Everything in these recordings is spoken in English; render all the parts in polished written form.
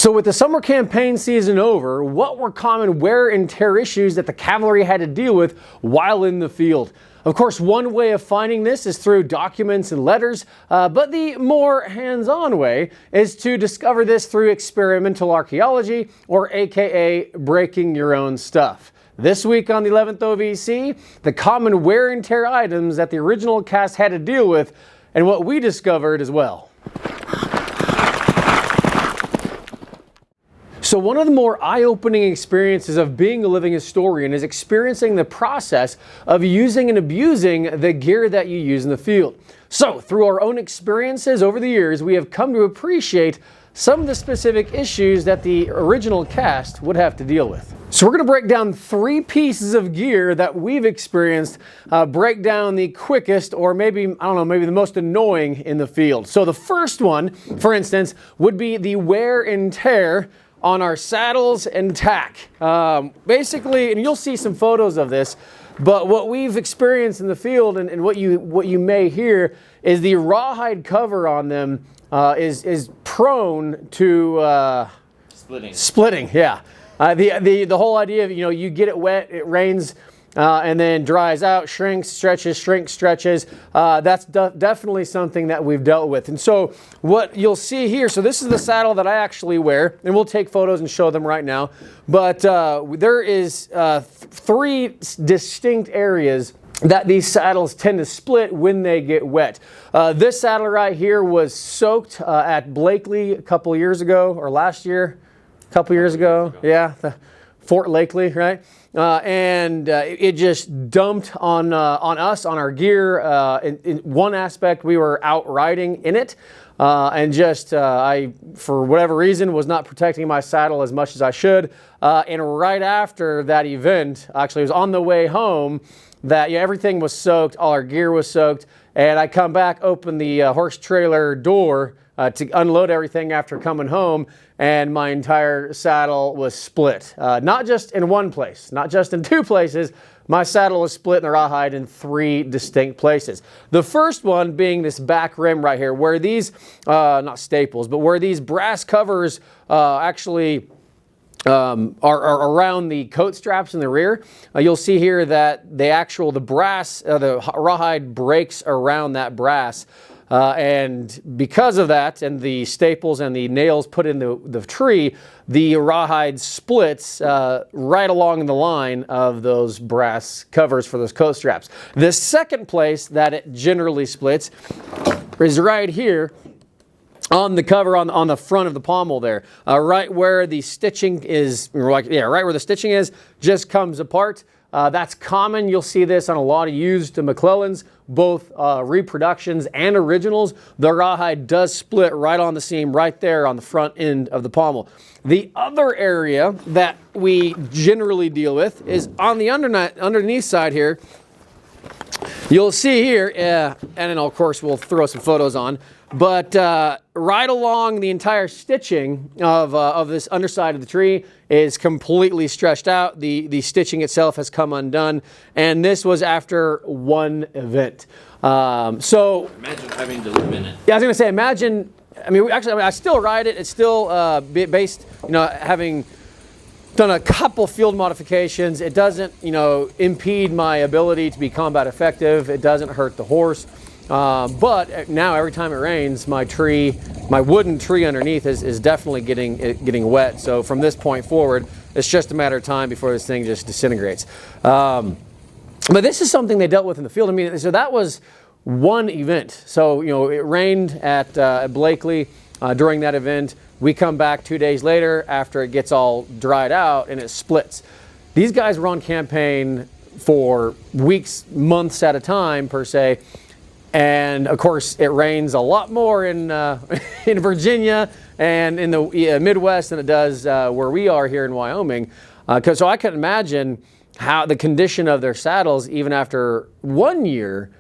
So with the summer campaign season over, what were common wear and tear issues that the cavalry had to deal with while in the field? Of course, one way of finding this is through documents and letters, but the more hands-on way is to discover this through experimental archaeology, or AKA breaking your own stuff. This week on the 11th OVC, the common wear and tear items that the original cast had to deal with, and what we discovered as well. So one of the more eye-opening experiences of being a living historian is experiencing the process of using and abusing the gear that you use in the field. So through our own experiences over the years, we have come to appreciate some of the specific issues that the original cast would have to deal with. So we're going to break down 3 pieces of gear that we've experienced, break down the quickest, or maybe, I don't know, maybe the most annoying in the field. So the first one, for instance, would be the wear and tear on our saddles and tack. Basically, and you'll see some photos of this, but what we've experienced in the field and what you may hear is the rawhide cover on them is prone to splitting. Yeah. The whole idea of, you get it wet, it rains, and then dries out, shrinks, stretches. That's definitely something that we've dealt with. And so what you'll see here, so this is the saddle that I actually wear, and we'll take photos and show them right now. But there is 3 distinct areas that these saddles tend to split when they get wet. This saddle right here was soaked at Blakely a couple years ago, or last year, a couple years ago. Yeah, Fort Lakely, right? And it just dumped on us, on our gear. In one aspect, we were out riding in it, and just I, for whatever reason, was not protecting my saddle as much as I should. And right after that event, actually, it was on the way home that everything was soaked, all our gear was soaked, and I come back, open the horse trailer door to unload everything after coming home, and my entire saddle was split. Not just in one place, not just in 2 places. My saddle was split in the rawhide in 3 distinct places. The first one being this back rim right here, where these, not staples, but where these brass covers actually are around the coat straps in the rear. You'll see here that the brass, the rawhide breaks around that brass. And because of that, and the staples and the nails put in the tree, the rawhide splits right along the line of those brass covers for those coat straps. The second place that it generally splits is right here on the cover on the front of the pommel there, right where the stitching is, right where the stitching is, just comes apart. That's common. You'll see this on a lot of used McClellans, both reproductions and originals. The rawhide does split right on the seam, right there on the front end of the pommel. The other area that we generally deal with is on the underneath side here. You'll see here, and then of course we'll throw some photos on, but right along the entire stitching of this underside of the tree is completely stretched out. The stitching itself has come undone, and this was after one event. So imagine having to live in it. Yeah, I was going to say, imagine. I still ride it. It's still based, having done a couple field modifications. It doesn't, impede my ability to be combat effective. It doesn't hurt the horse. But now every time it rains, my wooden tree underneath is definitely getting wet. So from this point forward, it's just a matter of time before this thing just disintegrates. But this is something they dealt with in the field. So that was one event. So, it rained at Blakely during that event. We come back 2 days later after it gets all dried out and it splits. These guys were on campaign for weeks, months at a time per se. And of course, it rains a lot more in Virginia and in the Midwest than it does where we are here in Wyoming. So I can imagine how the condition of their saddles, even after 1 year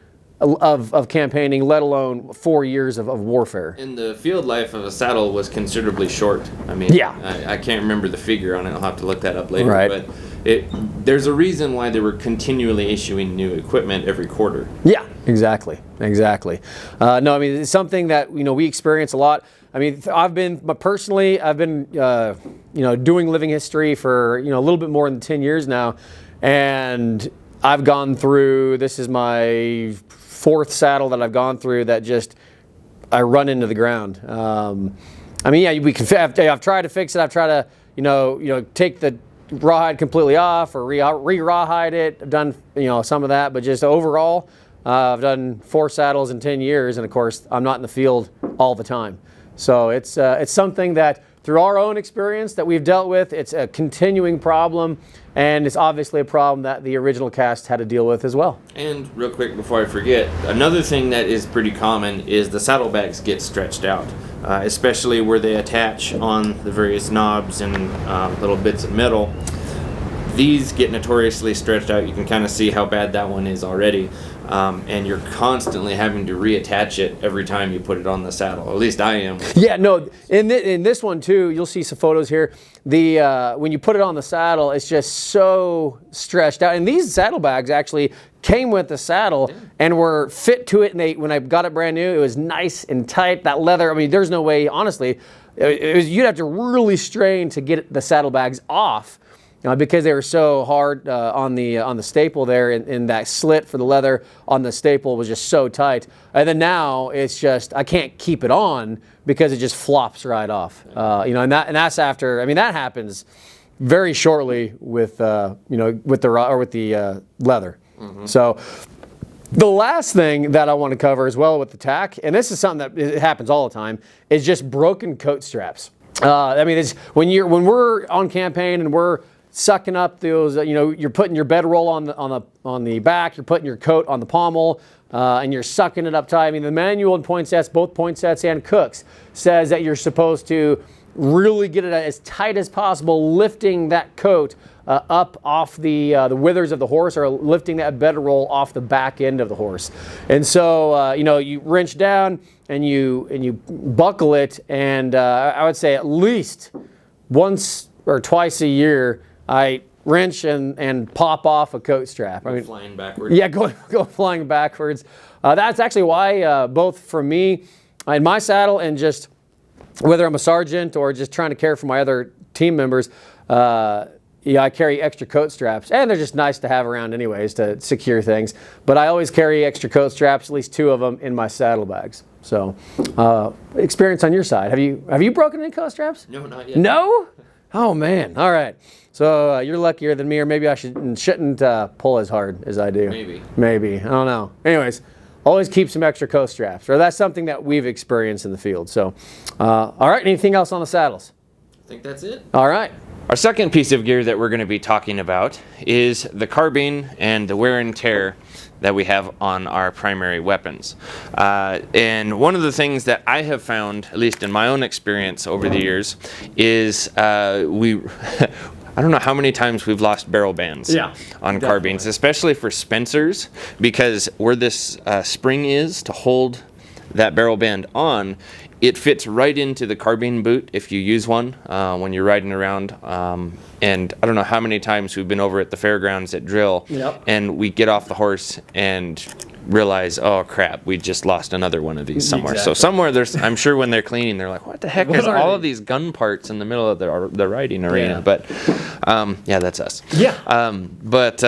of campaigning, let alone 4 years of warfare. And the field life of a saddle was considerably short. Yeah. I can't remember the figure on it. I'll have to look that up later. Right. But there's a reason why they were continually issuing new equipment every quarter. Yeah, exactly. No, it's something that we experience a lot. I mean, I've been doing living history for, a little bit more than 10 years now. And I've gone through, this is my 4th saddle that I've gone through that just, I run into the ground. I've tried to fix it. I've tried to, take the rawhide completely off or re-rawhide it. I've done, some of that, but just overall, I've done 4 saddles in 10 years, and of course, I'm not in the field all the time. So it's something that through our own experience that we've dealt with, it's a continuing problem, and it's obviously a problem that the original cast had to deal with as well. And real quick before I forget, another thing that is pretty common is the saddlebags get stretched out, especially where they attach on the various knobs and little bits of metal. These get notoriously stretched out. You can kind of see how bad that one is already. And you're constantly having to reattach it every time you put it on the saddle. At least I am. Yeah, no, in this one too, you'll see some photos here. When you put it on the saddle, it's just so stretched out. And these saddlebags actually came with the saddle and were fit to it. And when I got it brand new, it was nice and tight. That leather, I mean, there's no way, honestly, you'd have to really strain to get the saddlebags off. Because they were so hard on the staple there, and that slit for the leather on the staple was just so tight. And then now it's just, I can't keep it on because it just flops right off. And that's after. I mean, that happens very shortly with the leather. Mm-hmm. So the last thing that I want to cover as well with the tack, and this is something that happens all the time, is just broken coat straps. It's when we're on campaign and we're sucking up those, you're putting your bedroll on the back, you're putting your coat on the pommel, and you're sucking it up tight. I mean, the manual in poinsettias, both poinsettias and Cooks, says that you're supposed to really get it as tight as possible, lifting that coat up off the withers of the horse, or lifting that bedroll off the back end of the horse. And so, you wrench down and you buckle it, and I would say at least once or twice a year, I wrench and pop off a coat strap. Flying backwards. Yeah, go flying backwards. That's actually why both for me in my saddle, and just whether I'm a sergeant or just trying to care for my other team members, I carry extra coat straps, and they're just nice to have around anyways to secure things. But I always carry extra coat straps, at least 2 of them, in my saddlebags. So, experience on your side. Have you broken any coat straps? No, not yet. No? Oh man! All right. So you're luckier than me, or maybe I shouldn't pull as hard as I do. Maybe. I don't know. Anyways, always keep some extra coat straps, or that's something that we've experienced in the field. So, all right. Anything else on the saddles? I think that's it. All right. Our second piece of gear that we're going to be talking about is the carbine and the wear and tear that we have on our primary weapons. And one of the things that I have found, at least in my own experience over the years, is I don't know how many times we've lost barrel bands on carbines, especially for Spencers, because where this spring is to hold that barrel band on, it fits right into the carbine boot if you use one when you're riding around. And I don't know how many times we've been over at the fairgrounds at drill, and we get off the horse and realize, oh crap, we just lost another one of these somewhere. Exactly. So somewhere there's, I'm sure when they're cleaning, they're like, what the heck is all of these gun parts in the middle of the riding arena? Yeah. But that's us. Yeah. But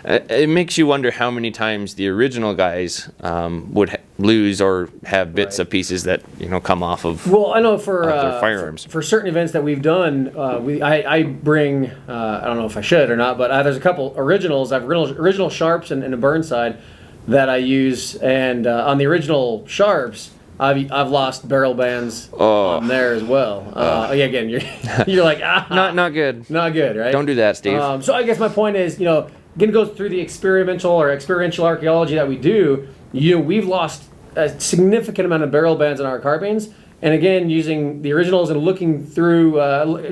it makes you wonder how many times the original guys would lose or have bits of pieces that come off of. Well, I know for their firearms. For certain events that we've done, I bring I don't know if I should or not, but there's a couple originals. I have original Sharps and a Burnside that I use, and on the original Sharps, I've lost barrel bands on there as well. Again, you're like not good, right? Don't do that, Steve. So I guess my point is, again, it goes through the experiential archaeology that we do. We've lost a significant amount of barrel bands in our carbines, and again, using the originals and looking through,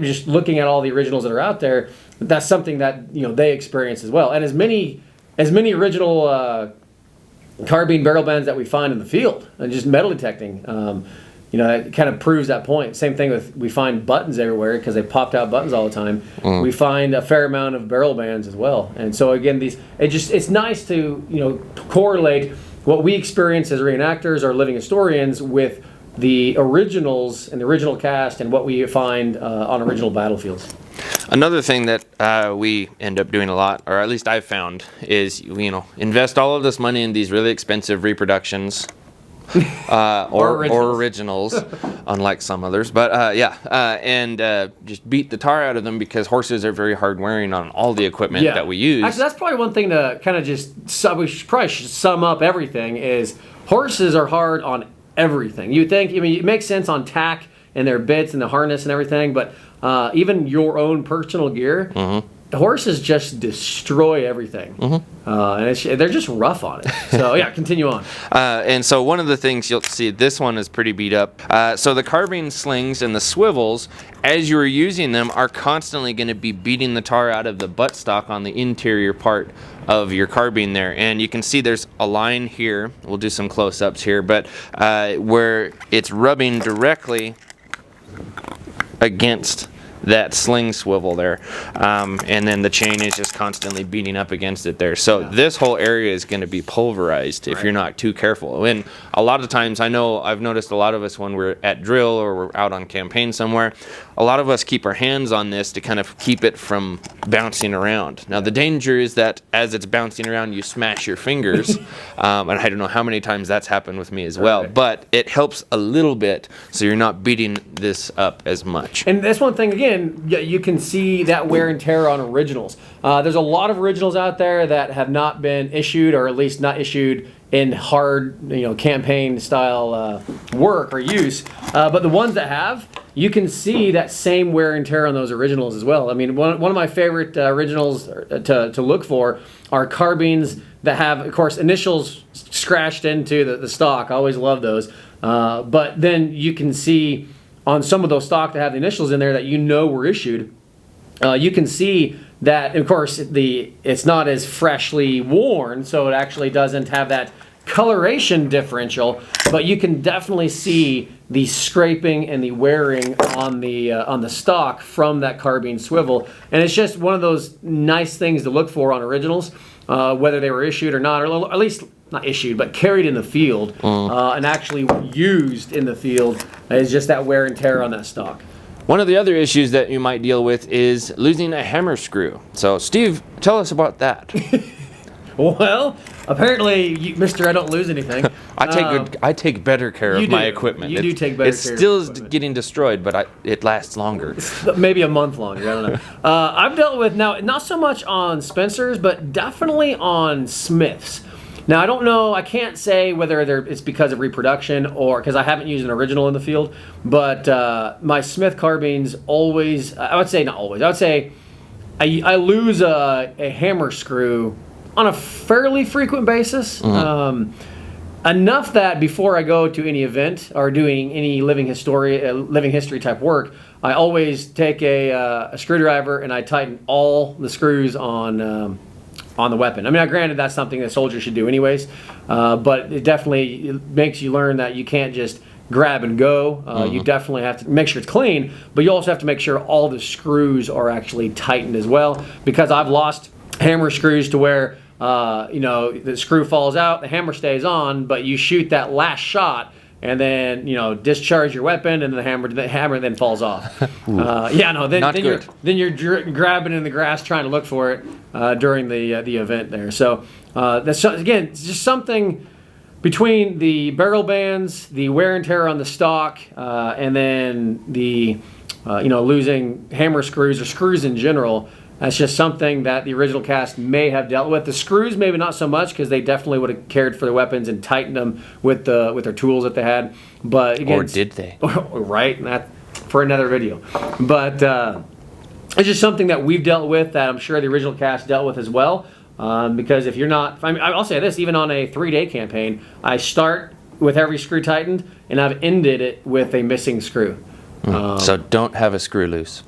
just looking at all the originals that are out there, that's something that they experience as well. And as many original carbine barrel bands that we find in the field, and just metal detecting, that kind of proves that point. Same thing with, we find buttons everywhere because they popped out buttons all the time. We find a fair amount of barrel bands as well. And so again, it's nice to correlate what we experience as reenactors or living historians with the originals and the original cast and what we find on original battlefields. Another thing that we end up doing a lot, or at least I've found, is invest all of this money in these really expensive reproductions or originals, unlike some others. But and just beat the tar out of them because horses are very hard wearing on all the equipment that we use. Actually, that's probably one thing to kind of we should sum up everything is horses are hard on everything. You think, it makes sense on tack and their bits and the harness and everything, but even your own personal gear, the horses just destroy everything. And they're just rough on it. So yeah, continue on. And so one of the things you'll see, this one is pretty beat up. So the carbine slings and the swivels, as you're using them, are constantly going to be beating the tar out of the buttstock on the interior part of your carbine there. And you can see there's a line here. We'll do some close-ups here, but where it's rubbing directly against that sling swivel there, and then the chain is just constantly beating up against it there. So this whole area is going to be pulverized if you're not too careful. And a lot of times, I've noticed a lot of us when we're at drill or we're out on campaign somewhere, a lot of us keep our hands on this to kind of keep it from bouncing around. Now the danger is that as it's bouncing around, you smash your fingers, and I don't know how many times that's happened with me as well. But it helps a little bit, so you're not beating this up as much. And that's one thing again. You can see that wear and tear on originals. There's a lot of originals out there that have not been issued, or at least not issued in hard, campaign style work or use. But the ones that have, you can see that same wear and tear on those originals as well. I mean, one of my favorite originals to look for are carbines that have, of course, initials scratched into the stock. I always love those. But then you can see on some of those stock that have the initials in there that were issued, you can see that, of course, it's not as freshly worn, so it actually doesn't have that coloration differential, but you can definitely see the scraping and the wearing on the stock from that carbine swivel. And it's just one of those nice things to look for on originals, whether they were issued or not, or at least not issued, but carried in the field and actually used in the field, is just that wear and tear on that stock. One of the other issues that you might deal with is losing a hammer screw. So Steve, tell us about that. Well, apparently, Mister, I don't lose anything. I take better care of my equipment. You do take better care of your still equipment. getting destroyed, but it lasts longer. Maybe a month longer, I don't know. I've dealt with, now, not so much on Spencer's, but definitely on Smith's. Now, I don't know, I can't say whether it's because of reproduction or because I haven't used an original in the field, but my Smith carbines always, I would say not always, I would say I lose a hammer screw on a fairly frequent basis. Enough that before I go to any event or doing any living history type work, I always take a screwdriver and I tighten all the screws on the weapon. I mean, granted, that's something that soldiers should do anyways, but it definitely makes you learn that you can't just grab and go. You definitely have to make sure it's clean, but you also have to make sure all the screws are actually tightened as well, because I've lost hammer screws to where the screw falls out, the hammer stays on, but you shoot that last shot and then discharge your weapon, and the hammer then falls off. Then you're grabbing in the grass trying to look for it during the event there. So that's, again, it's just something between the barrel bands, the wear and tear on the stock, and then the losing hammer screws or screws in general. That's just something that the original cast may have dealt with. The screws, maybe not so much, because they definitely would have cared for their weapons and tightened them with their tools that they had. But again, or did they? Right, that for another video. But it's just something that we've dealt with that I'm sure the original cast dealt with as well. Because if you're not, I'll say this, even on a 3-day campaign, I start with every screw tightened, and I've ended it with a missing screw. So don't have a screw loose.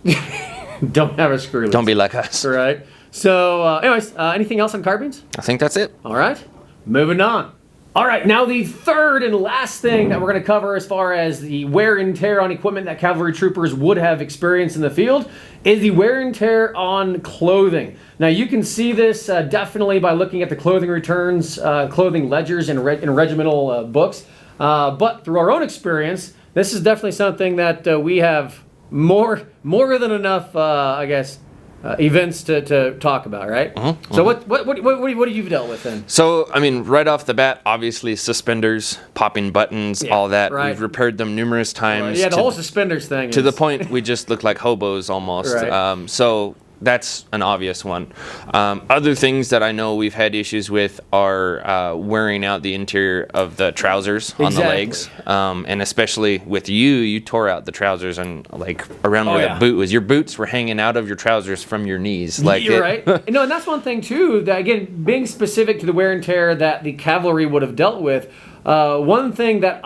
Don't have a screw loose. Don't be like us. Right. So, anyways, anything else on carbines? I think that's it. All right. Moving on. All right. Now, the third and last thing that we're going to cover as far as the wear and tear on equipment that cavalry troopers would have experienced in the field is the wear and tear on clothing. Now, you can see this definitely by looking at the clothing returns, clothing ledgers, and regimental books. But through our own experience, this is definitely something that we have more than enough, I guess, events to talk about, right? So what have you dealt with then? So, I mean, right off the bat, obviously suspenders, popping buttons, all that. Right. We've repaired them numerous times. Yeah, the whole suspenders thing. To the point we just look like hobos almost. Right. So that's an obvious one. Other things that I know we've had issues with are wearing out the interior of the trousers on the legs. And especially with you tore out the trousers and like around where the boot was. Your boots were hanging out of your trousers from your knees. Like You're right. No, and that's one thing too, that again, being specific to the wear and tear that the cavalry would have dealt with. One thing that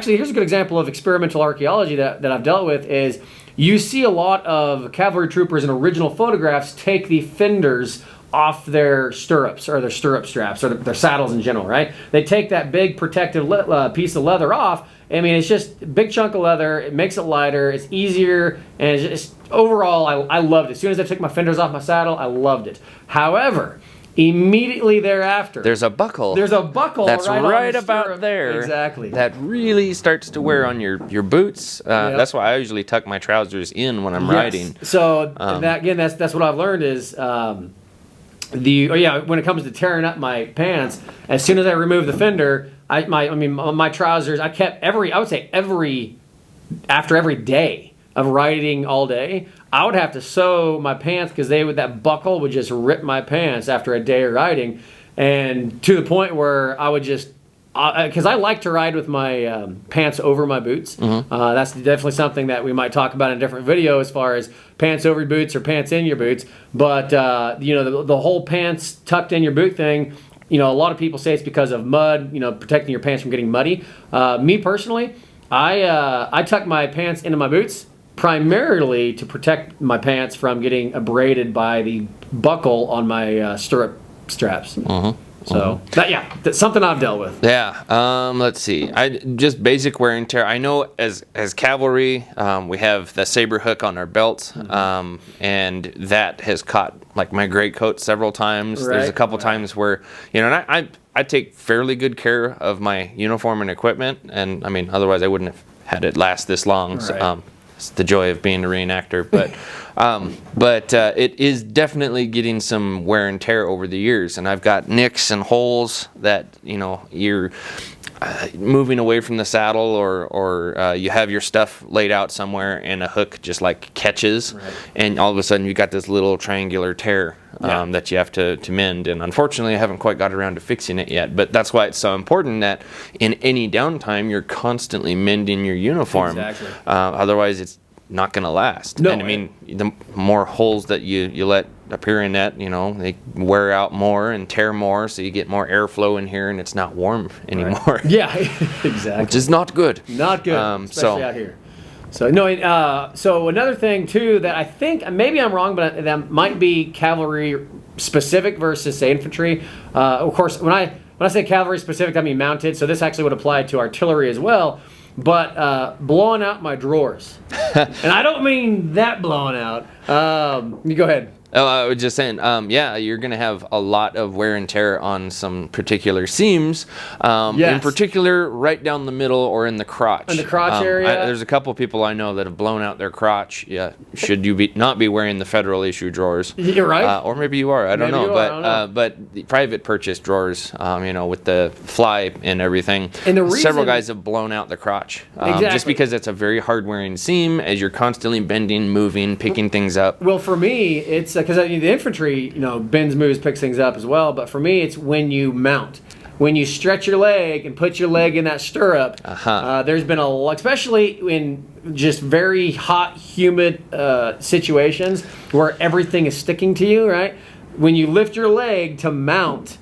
here's a good example of experimental archaeology that I've dealt with is you see a lot of cavalry troopers in original photographs take the fenders off their stirrups or their stirrup straps or their saddles in general, right? They take that big protective piece of leather off. I mean, it's just a big chunk of leather. It makes it lighter. It's easier. And it's just, overall, I loved it. As soon as I took my fenders off my saddle, I loved it. However, immediately thereafter, there's a buckle. There's a buckle that's right on the about stirrup. there. Exactly. That really starts to wear on your boots. That's why I usually tuck my trousers in when I'm riding. So that's what I've learned is when it comes to tearing up my pants, as soon as I remove the fender, my trousers, after every day of riding all day, I would have to sew my pants because that buckle would just rip my pants after a day of riding, and to the point where I would just because I like to ride with my pants over my boots. That's definitely something that we might talk about in a different video as far as pants over your boots or pants in your boots. But the whole pants tucked in your boot thing. A lot of people say it's because of mud. Protecting your pants from getting muddy. Me personally, I tuck my pants into my boots primarily to protect my pants from getting abraded by the buckle on my stirrup straps. So that's something I've dealt with. Yeah. Let's see. Just basic wear and tear. I know as cavalry, we have the saber hook on our belt, and that has caught like my gray coat several times. There's a couple times where and I take fairly good care of my uniform and equipment, and I mean otherwise I wouldn't have had it last this long. So, it's the joy of being a reenactor, but it is definitely getting some wear and tear over the years, and I've got nicks and holes that you're moving away from the saddle, or you have your stuff laid out somewhere and a hook just like catches, and all of a sudden you got this little triangular tear that you have to mend, and unfortunately I haven't quite got around to fixing it yet. But that's why it's so important that in any downtime you're constantly mending your uniform. Exactly. Otherwise it's not going to last. No, and I mean, the more holes that you let appear in that, they wear out more and tear more, so you get more airflow in here and it's not warm anymore. Yeah, exactly. Which is not good. Not good, especially out here. So so another thing too that I think, maybe I'm wrong, but that might be cavalry specific versus say infantry. Of course, when I say cavalry specific, I mean mounted. So this actually would apply to artillery as well. But blowing out my drawers, and I don't mean that blowing out. You go ahead. Oh, I was just saying, you're going to have a lot of wear and tear on some particular seams. In particular, right down the middle or in the crotch. In the crotch area? There's a couple people I know that have blown out their crotch. Yeah, should you not be wearing the federal issue drawers? You're right. Or maybe you are. I don't know. But the private purchase drawers, with the fly and everything, and several guys have blown out the crotch. Just because it's a very hard-wearing seam as you're constantly bending, moving, picking things up. Well, for me, it's because the infantry, bends, moves, picks things up as well. But for me, it's when you mount. When you stretch your leg and put your leg in that stirrup, there's been especially in just very hot, humid situations where everything is sticking to you, right? When you lift your leg to mount,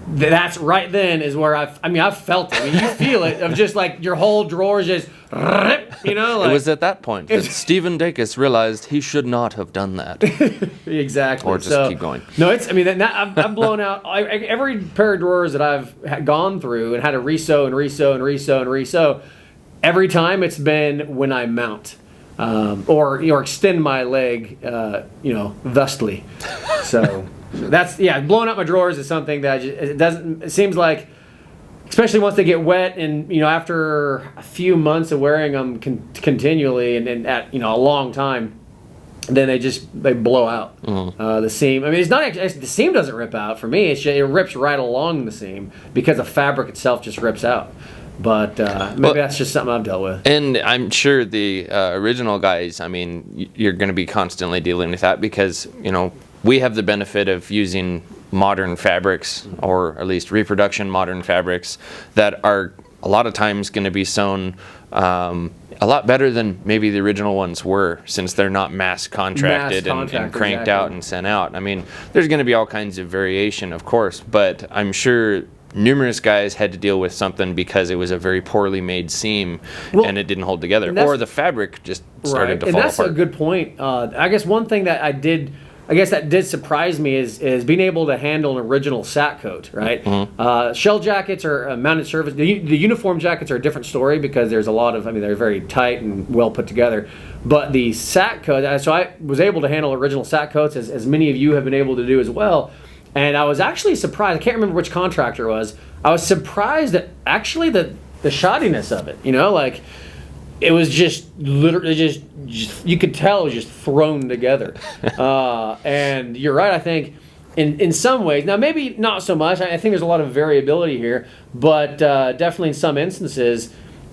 that's right then is where I've felt it. You feel it of just like your whole drawers just, it was at that point that Stephen Dacus realized he should not have done that. Exactly. Or just keep going. No, I've blown out every pair of drawers that I've gone through and had to resew and resew and resew and resew. Every time it's been when I mount. Or extend my leg, thusly. So that's blowing out my drawers is something that it seems like especially once they get wet, and after a few months of wearing them continually and at a long time, then they blow out. The seam. I mean, it's not actually, the seam doesn't rip out for me. It rips right along the seam because the fabric itself just rips out. But maybe that's just something I've dealt with. And I'm sure the original guys, I mean, you're going to be constantly dealing with that because, we have the benefit of using modern fabrics, or at least reproduction modern fabrics, that are a lot of times going to be sewn a lot better than maybe the original ones were, since they're not mass contracted and cranked out and sent out. I mean, there's going to be all kinds of variation, of course, but I'm sure numerous guys had to deal with something because it was a very poorly made seam and it didn't hold together, or the fabric just started to fall apart. And that's a good point. I guess one thing that that did surprise me is being able to handle an original sack coat, right? Shell jackets or mounted surface. The uniform jackets are a different story because there's a lot of, they're very tight and well put together. But the sack coat, so I was able to handle original sack coats, as many of you have been able to do as well. And I was actually surprised. I can't remember which contractor it was. I was surprised at actually the shoddiness of it. It was just literally just you could tell it was just thrown together. And you're right, I think in some ways, now maybe not so much, I think there's a lot of variability here, but definitely in some instances,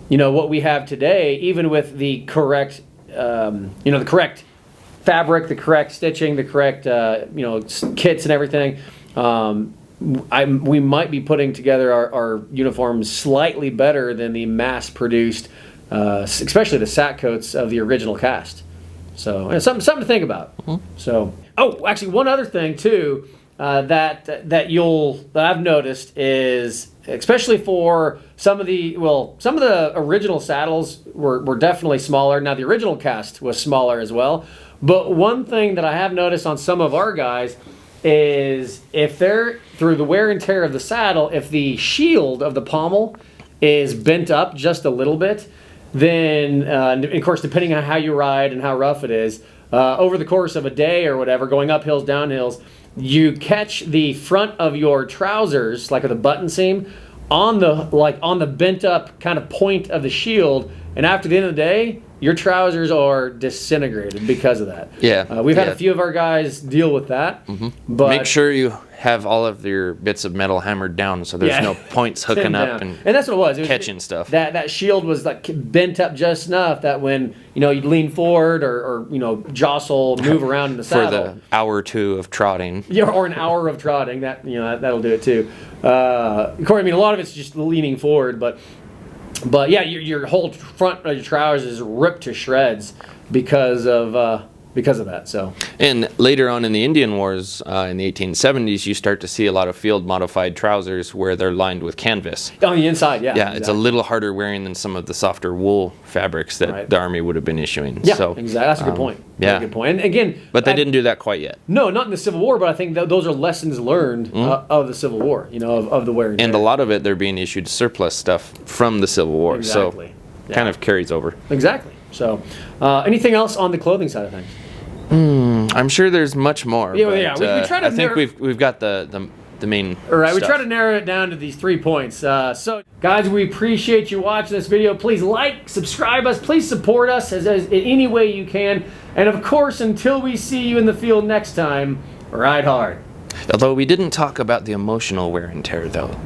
what we have today, even with the correct, the correct fabric, the correct stitching, the correct, kits and everything, we might be putting together our uniforms slightly better than the mass-produced, especially the sack coats of the original cast. So something to think about. So, actually, one other thing too that I've noticed is, especially for some of the original saddles were definitely smaller. Now the original cast was smaller as well. But one thing that I have noticed on some of our guys is if they're through the wear and tear of the saddle, if the shield of the pommel is bent up just a little bit, then, of course, depending on how you ride and how rough it is, over the course of a day or whatever, going up hills, down hills, you catch the front of your trousers, like with a button seam, on the bent up kind of point of the shield, and after the end of the day, your trousers are disintegrated because of that. Yeah. We've had a few of our guys deal with that. But make sure you have all of your bits of metal hammered down so there's no points hooking up and that's what it was. Catching stuff. That shield was bent up just enough that when you lean forward or jostle, move around in the saddle for the hour or two of trotting. Yeah, or an hour of trotting. That'll do it too. Of course, a lot of it's just leaning forward, but yeah, your whole front of your trousers is ripped to shreds because of that. So, and later on in the Indian Wars, in the 1870s, you start to see a lot of field modified trousers where they're lined with canvas on the inside. Yeah, exactly. It's a little harder wearing than some of the softer wool fabrics that the Army would have been issuing. Yeah, so, exactly. That's a good point. Yeah, good point. And again, but they didn't do that quite yet. No, not in the Civil War. But I think those are lessons learned of the Civil War. Of the wear and tear. And a lot of it, they're being issued surplus stuff from the Civil War. Exactly. So, kind of carries over. Exactly. So, anything else on the clothing side of things? I'm sure there's much more. Yeah, but, we try to. I think we've got the main. All right, stuff. we try to narrow it down to these 3 points. So, guys, we appreciate you watching this video. Please like, subscribe us. Please support us as in any way you can. And of course, until we see you in the field next time, ride hard. Although we didn't talk about the emotional wear and tear, though.